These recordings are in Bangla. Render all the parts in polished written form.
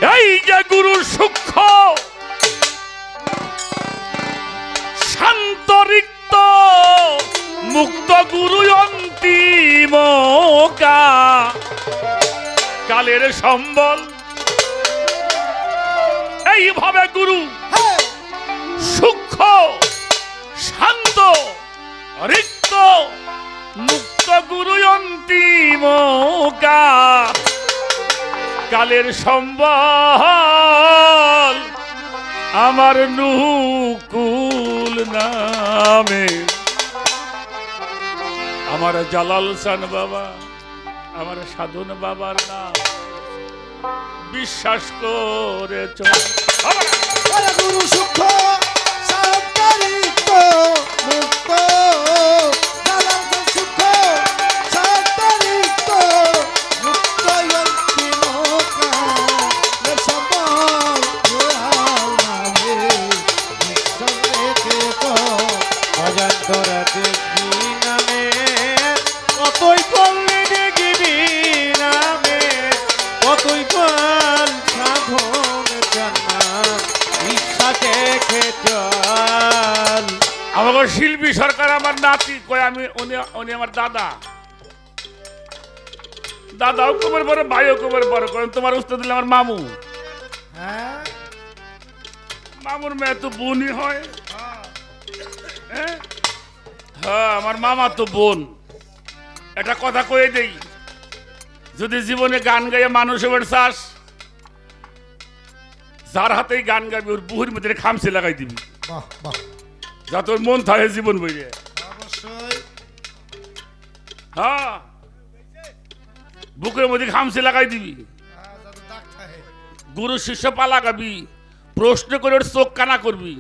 এই যে গুরু সূক্ষ্ম শান্ত রিক্ত মুক্ত গুরু অন্তিম কালের সম্বল। এইভাবে গুরু সূক্ষ্ম শান্ত রিক্ত মুক্ত গুরু অন্তিম কালের সম্বল আমার নুকুল নামে। আমার জালাল সান বাবা আমার সাধন বাবার নাম বিশ্বাস করে চল। গুরু সূক্ষ্ম শান্ত রিক্ত মুক্ত শিল্পী সরকার আমার নাতি কয় আমি উনি আমার দাদা দাদাও কবর বড় ভাইও কবর বড় করেন তোমার উস্তাদ দিলে আমার মামু। মামুর মেয়ে তো বোনই হয়। হ্যাঁ আমার মামা তো বোন। একটা কথা কয়ে দেই যদি জীবনে গান গাইয়ে মানুষ এবার চাস যার হাতেই গান গাবি ওর বুহুর মধ্যে খামচে লাগাই দিবি যা তোর মন থাকে জীবন বইয়ে। হ্যাঁ বুকের মধ্যে খামচে লাগাই দিবি গুরু শিষ্য পালা গাবি প্রশ্ন করে ওর চোখ কানা করবি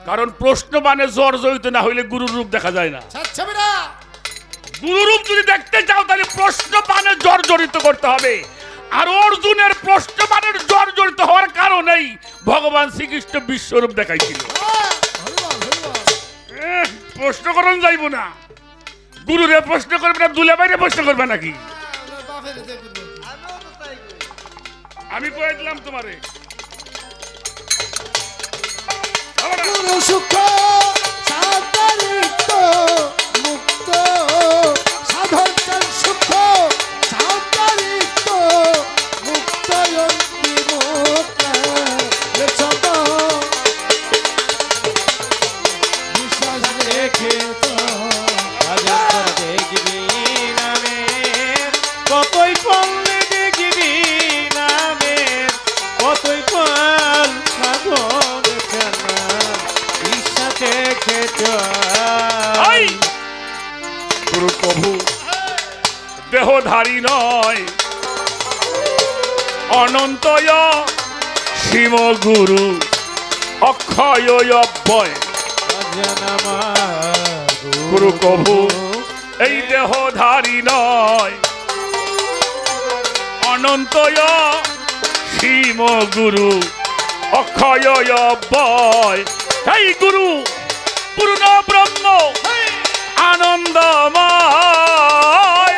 কারণ প্রশ্ন মানে জ্বর জড়িত না হইলে গুরুর রূপ দেখা যায় না। গুরু রূপ যদি দেখতে চাও তাহলে প্রশ্ন পানে জ্বর জড়িত করতে হবে। আর অর্জুনের প্রশ্ন পানের জ্বর জড়িত হওয়ার কারণেই ভগবান শ্রীকৃষ্ণ বিশ্বরূপ দেখাইছিল। প্রশ্ন করুন যাইব না গুরুরে প্রশ্ন করবে না দুলে বাইরে প্রশ্ন করবে নাকি? আমি কয়ে দিলাম তোমারে গুরু সূক্ষ্ম শান্ত রিক্ত মুক্ত সাধন সূক্ষ্ম শান্ত রিক্ত মুক্ত অন্তিম বিশ্বাস রেখে কতই পড়লে দেখবি নামে কতই ফল সাধন বিশ্বাস রেখে গুরু প্রভু দেহধারী নয় অনন্তয় শিব গুরু অক্ষয় অব্যয়। গুরু প্রভু এই দেহধারী নয় অনন্তয় শিব গুরু অক্ষয় অব্যয়। এই গুরু পূর্ণ ব্রহ্ম আনন্দময়।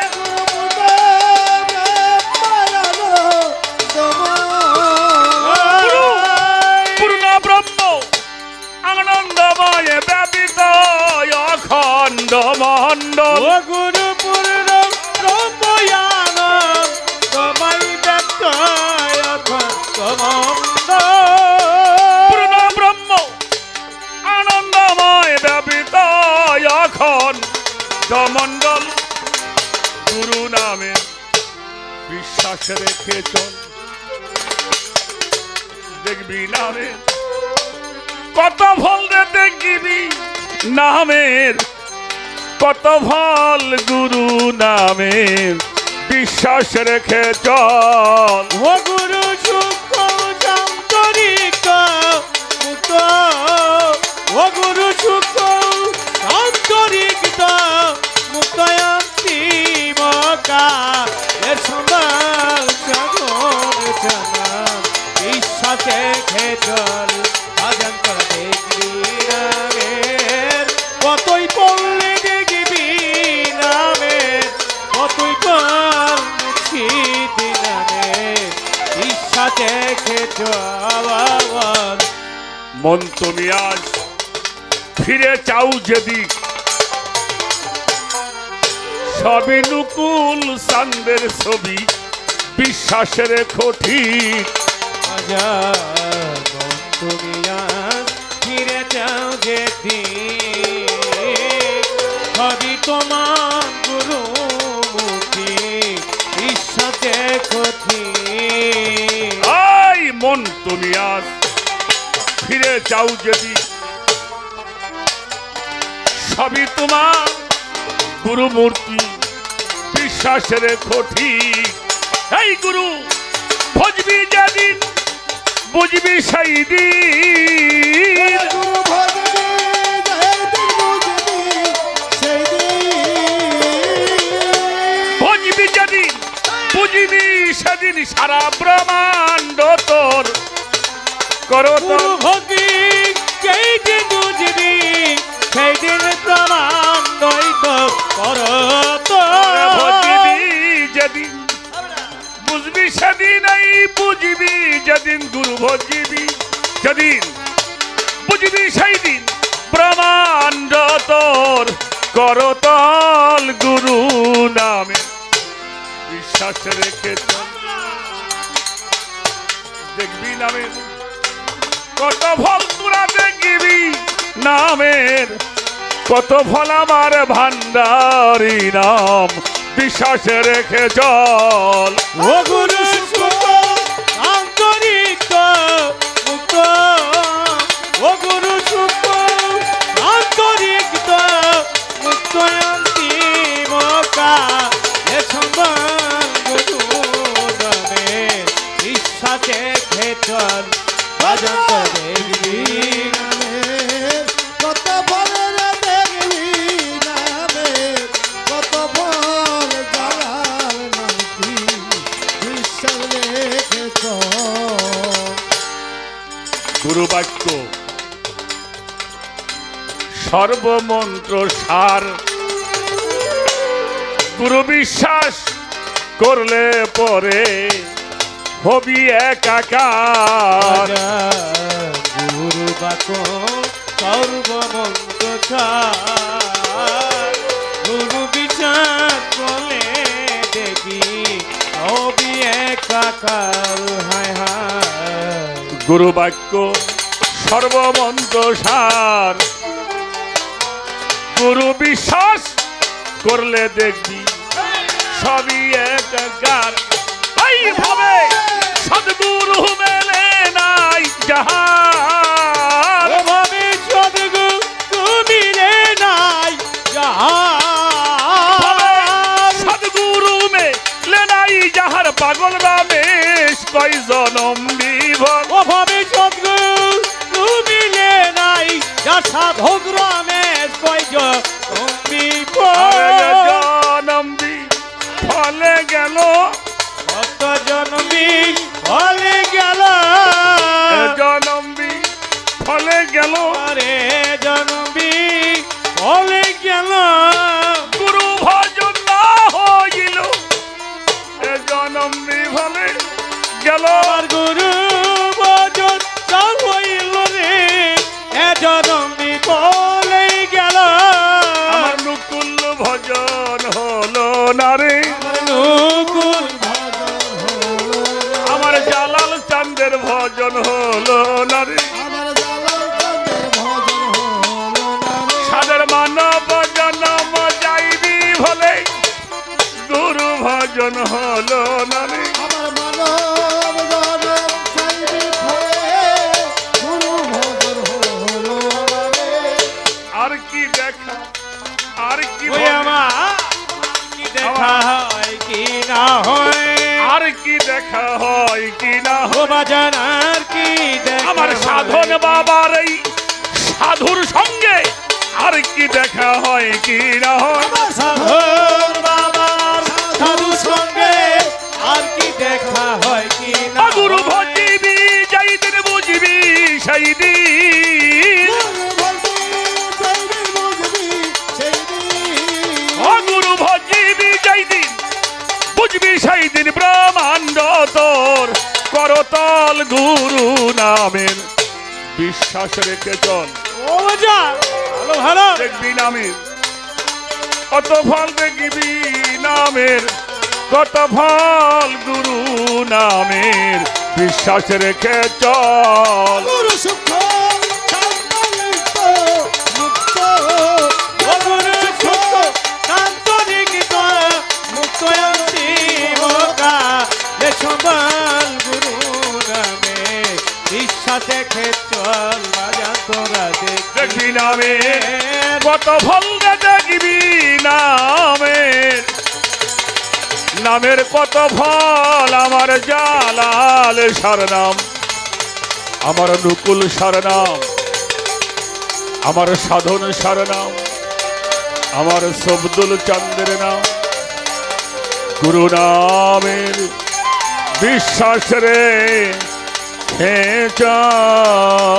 পূর্ণ ব্রহ্ম আনন্দময় ব্যাপিত অখণ্ড মণ্ডল। গুরু পূর্ণ ব্রহ্ময়ানন্দময় ব্যক্ত অখণ্ড পূর্ণ ব্রহ্ম আনন্দময় ব্যাপিত অখণ্ড মণ্ডল। গুরু নামে বিশ্বাস রেখে চল দেখবি নামে কত ফল রে দেখবি নামের কত ফল। গুরু নামের বিশ্বাস রেখে চল। ও গুরু সূক্ষ্ম শান্ত রিক্ত মুক্ত ও গুরু সূক্ষ্ম শান্ত রিক্ত মুক্ত অন্তিম কালের সম্বল সাধন বিশ্বাস রেখে চল ভজন করে দেখবি নামের কতই পড়লে দেখবি নামের কতই পড় মুছি দিনামের বিশ্বাস চল মন তুমি আজ ফিরে চাও যেদিক সবই নুকুল চাঁদের ছবি বিশ্বাসের ঠিক তুমি আজ ফিরে যাও যেদি সবই তোমার গুরু মুখী বিশ্বাসে কথি আই মন তুমি আজ ফিরে যাও যেদিক সবই তোমার গুরু মূর্তি বিশ্বাসের ঠিক এই গুরু ভজবি যেদিন বুঝবি সেই দিন গুরু ভজবি যেদিন বুঝবি সেই দিন। ভজবি যেদিন বুঝবি সেদিন সারা ব্রহ্মাণ্ড তোর করো গুরু তোর ভক্তি যেই দিন বুঝবি সেই দিন প্রমাণ দ্বৈত করো তো ভজবি যেদিন বুঝবি সেদিন এই বুঝবি যেদিন গুরু ভজবি যেদিন বুঝবি সেই দিন ব্রহ্মাণ্ড তোর করতল গুরু নামে বিশ্বাস রেখে চল। দেখবি নামের কত ফল তোরা দেখবি নামের কত ফল আমার ভান্ডারি নাম বিশ্বাস রেখে চল ও গুরু সুখ আন্তরিক মুক্ত ও গুরু সুখ আন্তরিক মুক্ত অন্তিম এ সম্মান গুরু নামে বিশ্বাসে খেচল ভজন দেখবি নামের কত ফলের দেখবি নামের কত ফল জালাল নামটি বিশ্বাস রেখে চল। গুরু বাক্য সর্বমন্ত্র সার গুরু বিশ্বাস করলে পরে হবি একাকার গুরু বাক সর্বমন্ত্র গুরু বিচার করলে দেখি হবি একাকার হায় হায় গুরু বাক্য সর্বমন্ত্র সার গুরু বিশ্বাস করলে দেখবি সবই একাকার এইভাবে সদ্গুরু মেলে নাই যাহার ওভাবে সদগু তুমি রে নাই যাহার সদ্গুরু মেলে নাই যাহার পাগল রামেশ কয় জনম বিভব ওভাবে সদগু তুমি রে নাই যা সাধক রমেশ কয় তুমি জনম বি ফলে গেল কত জন্মি ফলে গেল জনম বি ফলে গেল আরে জন্মি ফলে গেল গুরু ভজন না হইল এ জনম বি ফলে গেল আর গুরু ভজন সব হইল রে এ জন্মি ফলে গেল আমার নুকুল ভজন হলো না রে নুকুল আমার জালাল চাঁদের ভজন হলো না রে আমার জালাল চাঁদের ভজন হলো না রে। সাদের মানব জনম যাইবি ভলে গুরু ভজন হলো না রে আমার মানব জনম চাইবি ফলে গুরু ভজন হলো না রে। আর কি দেখা আর কি ওই আমার কি দেখা হয় কি না হয় আর কি দেখা হয় কি না ও হয় বাজান আর কি দেখা আমার সাধন বাবার এই সাধুর সঙ্গে আর কি দেখা হয় কি না হয় সাধুর বাবার সাধু সঙ্গে আর কি দেখা হয় কি না গুরু ভজিবি যাই দিন বুঝবি সেই দিন গুরু ভজিবি যাই দিন বুঝবি সেই দিন ব্রহ্মাণ্ড তোর করতল গুরু নামের বিশ্বাস রেখে চল। ও বাজা ভালো ভালো দেখবি নামের কত ফল, দেখবি নামের কত ফল, গুরু নামের বিশ্বাস রেখে চল। গুরু সুখ শান্ত মুক্ত গুরু সুখ শান্ত নিকিত মুক্ত অন্তিমকা এ সম্বল গুরু নামে বিশ্বাসে চল বাজা তোরা দেখবি নামের কত ফল, দেখবি নামের নামের কত ফল। আমার জালাল সারনাম, আমার নুকুল সারনাম, আমার সাধন সারনাম, আমার সবদুল চন্দ্রের নাম। গুরু নামের বিশ্বাস রে চল।